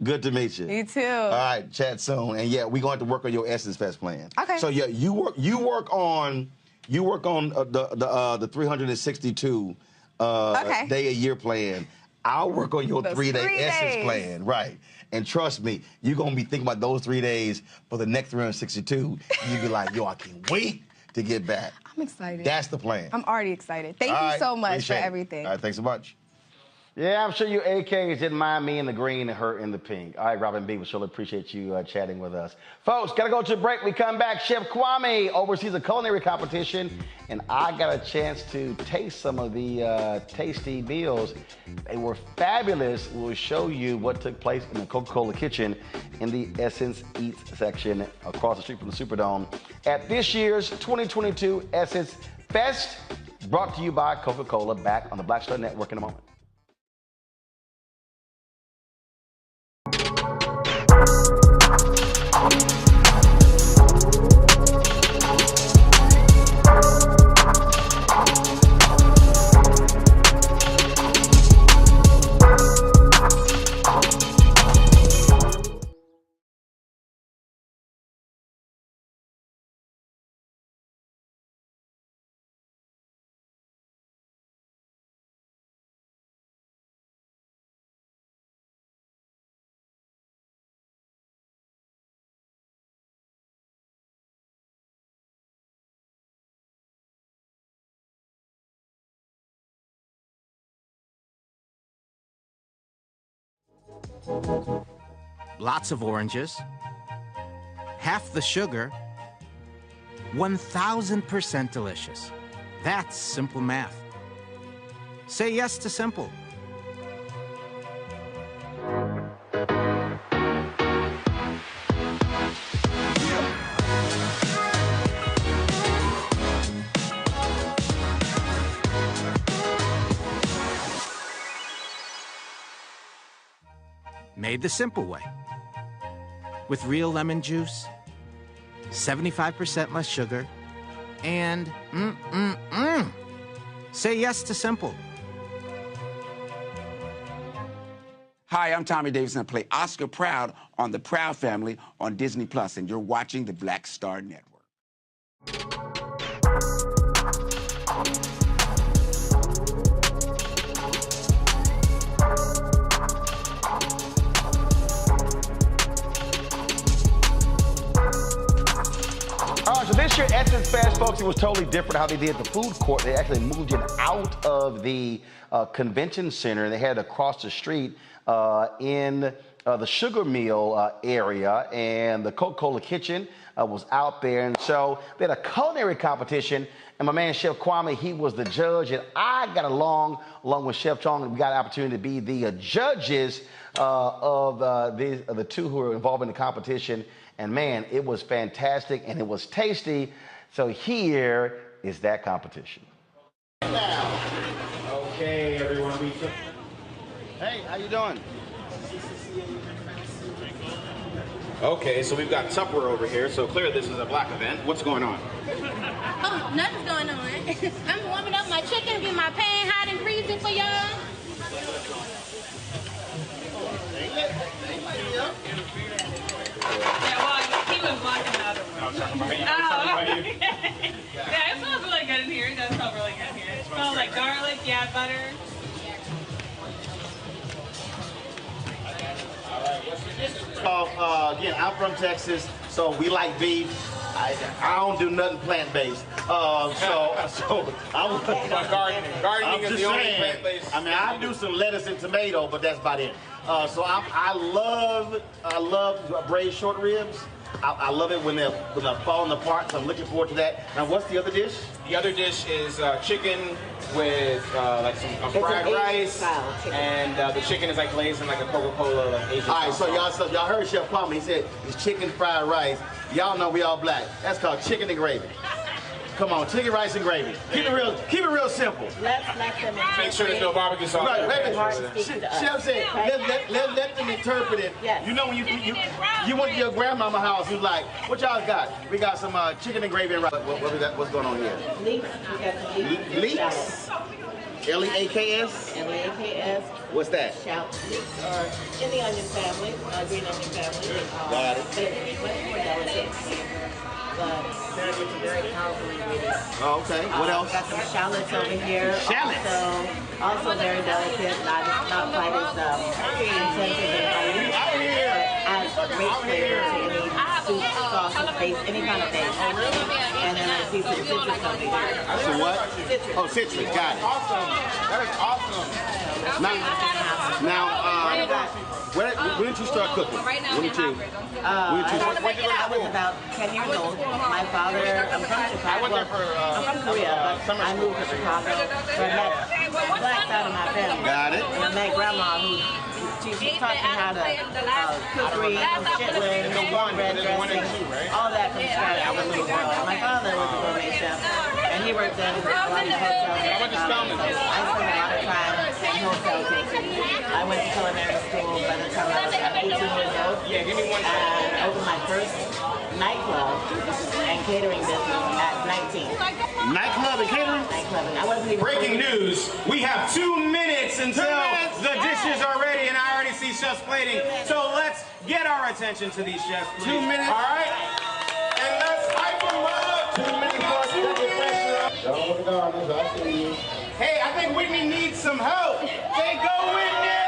Good to meet you. You too. All right, chat soon. And yeah, we're going to work on your Essence Fest plan. Okay. So yeah, you work on the 362 day a year plan. I'll work on your 3-day Essence plan, right? And trust me, you're gonna be thinking about those 3 days for the next 362. You'll be like, yo, I can't wait to get back. I'm excited. That's the plan. I'm already excited. Thank you so much for everything. All right, thanks so much. Yeah, I'm sure you AKs didn't mind me in the green and her in the pink. All right, Robin B, we surely appreciate you chatting with us. Folks, got to go to a break. We come back. Chef Kwame oversees a culinary competition, and I got a chance to taste some of the tasty meals. They were fabulous. We'll show you what took place in the Coca-Cola kitchen in the Essence Eats section across the street from the Superdome at this year's 2022 Essence Fest, brought to you by Coca-Cola, back on the Black Star Network in a moment. Lots of oranges, half the sugar, 1000% delicious. That's simple math. Say yes to simple. Made the simple way. With real lemon juice, 75% less sugar, and say yes to simple. Hi, I'm Tommy Davis, and I play Oscar Proud on The Proud Family on Disney+, and you're watching the Black Star Network. All right, so this year, Essence Fest, folks, it was totally different how they did the food court. They actually moved it out of the convention center. They had it across the street in the Sugar Mill area, and the Coca-Cola kitchen was out there. And so they had a culinary competition, and my man, Chef Kwame, he was the judge, and I got along with Chef Chong, and we got an opportunity to be the judges of the two who were involved in the competition. And man, it was fantastic and it was tasty. So here is that competition. Now, okay, everyone. Hey, how you doing? Okay, so we've got Tupperware over here. So clearly this is a black event. What's going on? Oh, nothing's going on. I'm warming up my chicken, getting my pan hot and freezing for y'all. Yeah, well, he was blocking the other one. Yeah, it smells really good in here. It does smell really good in here. It smells like garlic, yeah, butter. Again, I'm from Texas, so we like beef. I don't do nothing plant-based. So gardening is the only plant-based. I mean, I do some lettuce and tomato, but that's about it. So I love braised short ribs. I love it when they're falling apart, so I'm looking forward to that. Now, what's the other dish? The other dish is chicken with like some fried rice, and the chicken is like glazed in like a Coca-Cola like Asian. All right, so y'all heard Chef Kwame. He said it's chicken fried rice. Y'all know we all black. That's called chicken and gravy. Come on, chicken, rice, and gravy. Keep it real simple. Let's let them Make sure there's no barbecue sauce. Right, wait a Hard to minute. speak to us. Chef said, let them interpret it. Yes. You know when you went to your grandmama's house, you was like, what y'all got? We got some chicken and gravy and rice. What we got? What's going on here? Leeks. We got some leeks. Leeks? L-E-A-K-S? L-E-A-K-S. What's that? Shout leeks are in the onion family, green onion family. Got it. They're much more delicate. But very rich and very powerful ingredients. Oh, okay. What else? Got some shallots over here. Shallots? Also very delicate, not quite as intensive and highly, but adds great flavor to any soup, sauce, base, any kind of base. And then I see some citrus over here. So what? Citrus. Oh, citrus. Got it. Awesome. That is awesome. Now, when did you start cooking? When did you? I was about 10 years old. My father, I'm from Chicago. I'm from Korea, but I moved to Chicago. So I met the black side of my family. Got it. And I met grandma who she taught me how to cookery, chitlin, red dressing, all that from scratch. I was a little girl. My father was a gourmet chef, and he worked in a lot of hotels in Chicago. So I spent a lot of time in hotels. I went to culinary school by the time I was about 18 years old. Yeah, give me one second. And I opened my first nightclub and catering business at 19. Nightclub and catering? Nightclub. And I wasn't even Breaking news, we have 2 minutes until the dishes are ready, and I already see chefs plating. So let's get our attention to these chefs, please. 2 minutes. All right? And let's hype them up. 2 minutes for us to get pressure up. Don't look at this. I see you. Hey, I think Whitney needs some help. Say go, Whitney!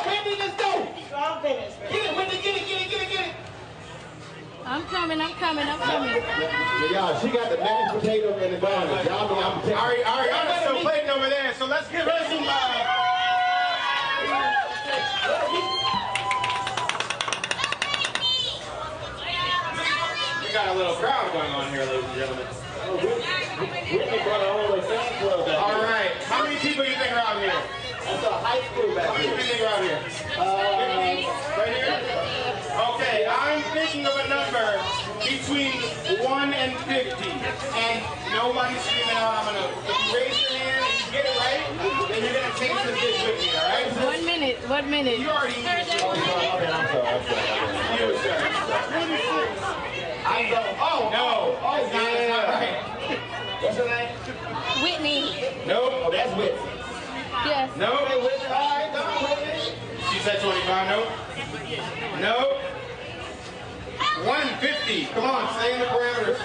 Whitney, let's go. Strong finish. Get it, Whitney, get it. I'm coming. Y'all, she got the mashed potato and the garlic. Y'all know I'm taking. Ariana's still plating over there, so let's give her some We got a little crowd going on here, ladies and gentlemen. Whitney brought her whole fan club back. All right. How many people you think are out here? That's a high school back How many here. people you think are out here? 50? Right here? Okay, I'm thinking of a number between 1 and 50. And nobody's screaming out. If you raise your hand and you get it right, then you're going to taste the dish with me, all right? 1 minute. 1 minute. You already eat it. I'm sorry. You, sir. I go, No. Oh, It's not right. What's her name? Whitney. Nope. Oh, that's Whitney. Yes. No. Whitney, all right, come on, Whitney. She said 25. Nope. Nope. 150. Come on, stay in the parameters.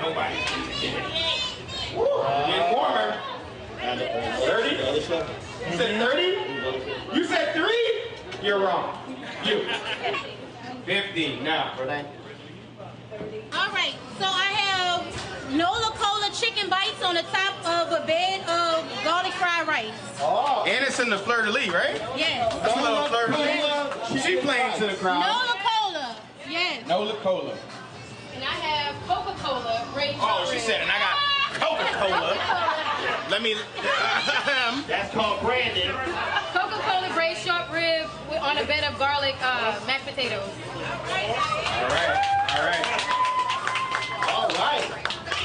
Nobody. Getting warmer. 30? You said 30? You said 3? You're wrong. You. 50. Now. All right, so I have Nola Cola chicken bites on the top of a bed of garlic fried rice. Oh. And it's in the fleur-de-lis, right? Yes. That's a little fleur-de-lis. She playing to the crowd. Nola Cola. Yes. Nola Cola. And I have Coca-Cola. Oh, she said, and I got Coca-Cola. Let me. That's called branding. Coca-Cola braised short rib on a bed of garlic mashed potatoes. All right.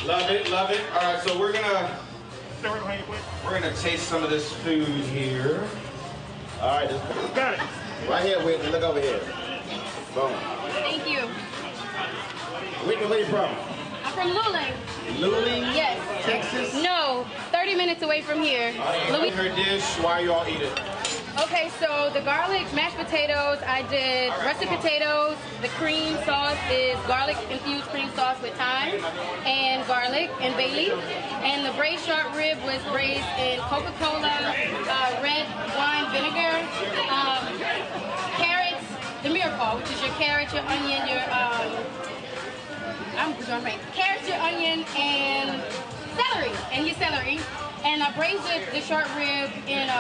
Love it. All right, so we're gonna taste some of this food here. All right, got it. Right here, Whitney. Look over here. Boom. Thank you. Whitney, where you from? I'm from Luling. Luling? Yes. Texas? No, 30 minutes away from here. Her dish. Why you all eat it? Okay, so the garlic mashed potatoes, I did russet potatoes. The cream sauce is garlic infused cream sauce with thyme and garlic and bay leaf. And the braised short rib was braised in Coca-Cola, red wine vinegar, carrots, the miracle, which is your carrot, your onion, your I'm doing right. Carrots, your onion, and celery. And I braised the short rib in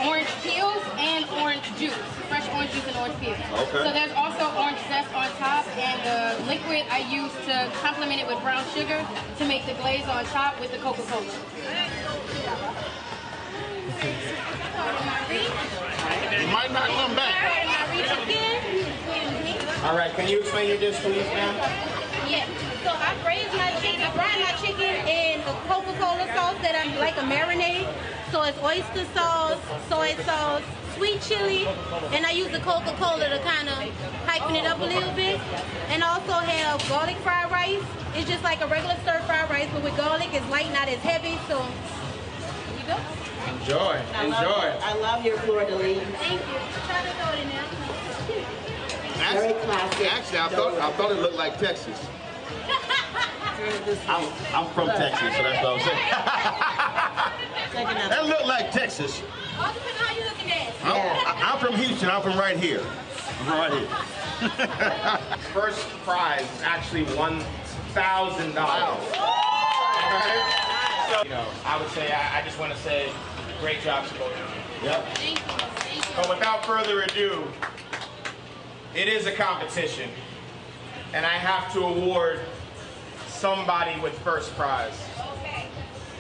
orange peels and orange juice, fresh orange juice and orange peels. Okay. So there's also orange zest on top, and the liquid I use to complement it with brown sugar to make the glaze on top with the Coca-Cola. My might not come back. All right, can you explain your dish, please, ma'am? Yeah, so I braise my chicken, I fry my chicken in a Coca-Cola sauce that I'm like a marinade. So it's oyster sauce, soy sauce, sweet chili, and I use the Coca-Cola to kind of heighten it up a little bit. And also have garlic fried rice. It's just like a regular stir-fried rice, but with garlic, it's light, not as heavy. So there you go. Enjoy, enjoy. I love your fleur de lis. Thank you. Try to throw it in there. Very classic. Actually, I thought it looked like Texas. I'm from Texas, so that's what I'm saying. That looked like Texas. All depends on how you looking at it. I'm from Houston. I'm from right here. I'm from right here. First prize is actually $1,000. Wow. So, I would say, I just want to say, great job to both of you. Yep. Thank you. Thank you. But without further ado, it is a competition, and I have to award somebody with first prize. Okay.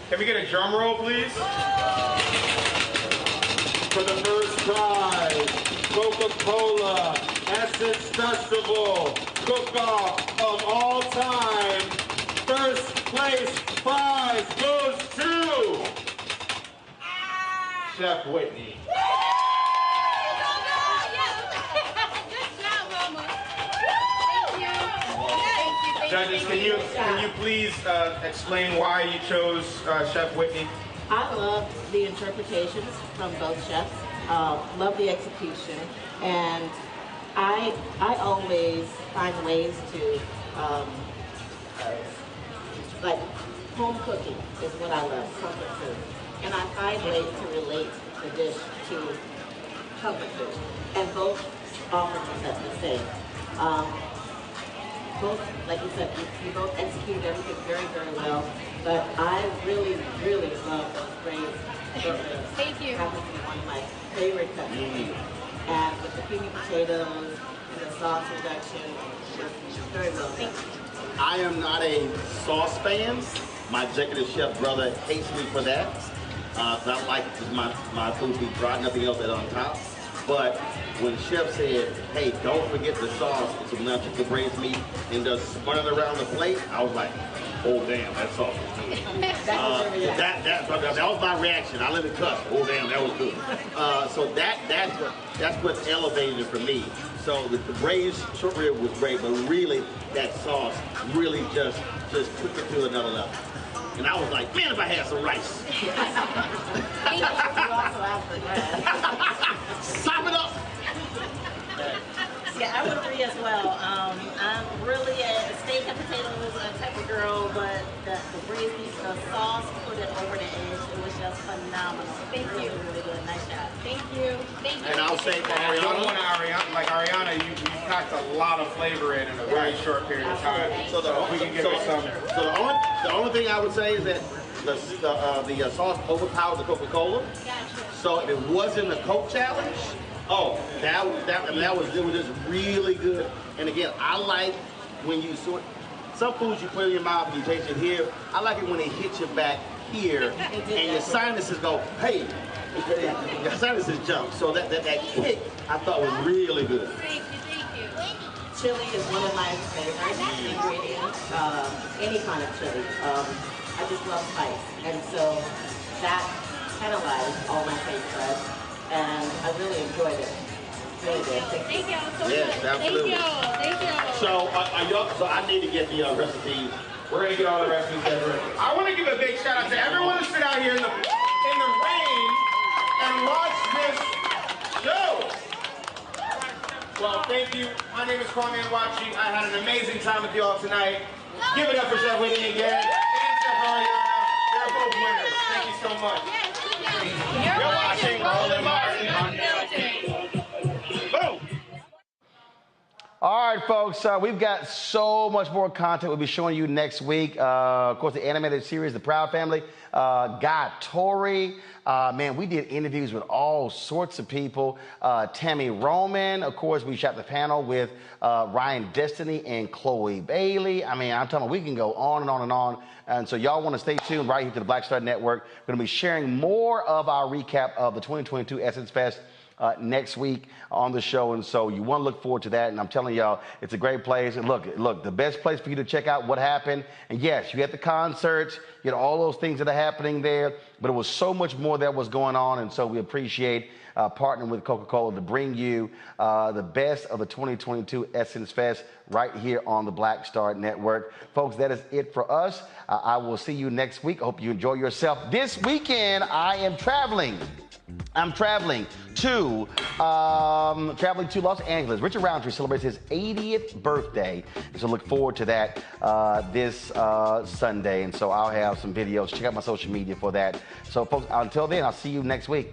Can we get a drum roll, please? For the first prize, Coca-Cola Essence Festival Cook-Off of all time. First place prize goes to Chef Whitney. Judges, can you please explain why you chose Chef Whitney? I love the interpretations from both chefs. Love the execution, and I always find ways to like home cooking is what I love, comfort food, and I find ways to relate the dish to comfort food, and both offer the same. Both, like you said, you both executed everything very, very well. But I really, really love those braised burgers. Thank you. Happens to be one of my favorite cuts to eat. And with the creamy potatoes and the sauce reduction, just very well done. I am not a sauce fan. My executive chef brother hates me for that. I like my food to be dry, nothing else on top. But when Chef said, hey, don't forget the sauce, so now you can braise meat and just spun it around the plate, I was like, oh damn, that sauce was good. That was my reaction. I let it cuss. Oh damn, that was good. So that's what elevated it for me. So the braised short rib was great, but really that sauce really just took it to another level. And I was like, man, if I had some rice. Sop it up. Yeah, I would agree as well. I'm really a steak and potatoes type of girl, but the braised meat, the sauce put it over the edge. It was just phenomenal. Thank you. Really good. Nice job. Thank you. Thank you. And I'll say for Ariana, you packed a lot of flavor in a very short period of time. So we can give it some. So the only thing I would say is that the sauce overpowered the Coca-Cola. So if it wasn't a Coke challenge, it was just really good. And again, I like when you some foods you put in your mouth and you taste it here. I like it when it hits you back here and your sinuses go, hey, your sinuses jump. So that kick I thought was really good. Thank you. Chili is one of my favorite ingredients. Any kind of chili. I just love spice, and so that catalyzed all my taste buds, and I really enjoyed it. Really did. Thank y'all so yes, much. Absolutely. Thank y'all. So I need to get the recipe. We're gonna get all the recipes. I want to give a big shout out to everyone who stood out here in the rain and watched this show. Well, thank you. My name is Kwame Wachi. I had an amazing time with you all tonight. Give it up for Chef Whitney again. And Chef Ariana. They're both winners. Thank you so much. You're watching Roland Martin on Boom! All right, folks, we've got so much more content we'll be showing you next week. Of course, the animated series, The Proud Family, Guy Torrey. Man, we did interviews with all sorts of people. Tammy Roman, of course, we shot the panel with Ryan Destiny and Chloe Bailey. I mean, I'm telling you, we can go on and on and on. And so y'all want to stay tuned right here to the Black Star Network. We're going to be sharing more of our recap of the 2022 Essence Fest next week on the show. And so you want to look forward to that. And I'm telling y'all, it's a great place. And look, the best place for you to check out what happened. And yes, you had the concerts, you had all those things that are happening there, but it was so much more that was going on. And so we appreciate partnering with Coca-Cola to bring you the best of the 2022 Essence Fest right here on the Black Star Network. Folks, that is it for us. I will see you next week. I hope you enjoy yourself. This weekend, I am traveling. I'm traveling to Los Angeles. Richard Roundtree celebrates his 80th birthday. So look forward to that this Sunday. And so I'll have some videos. Check out my social media for that. So folks, until then, I'll see you next week.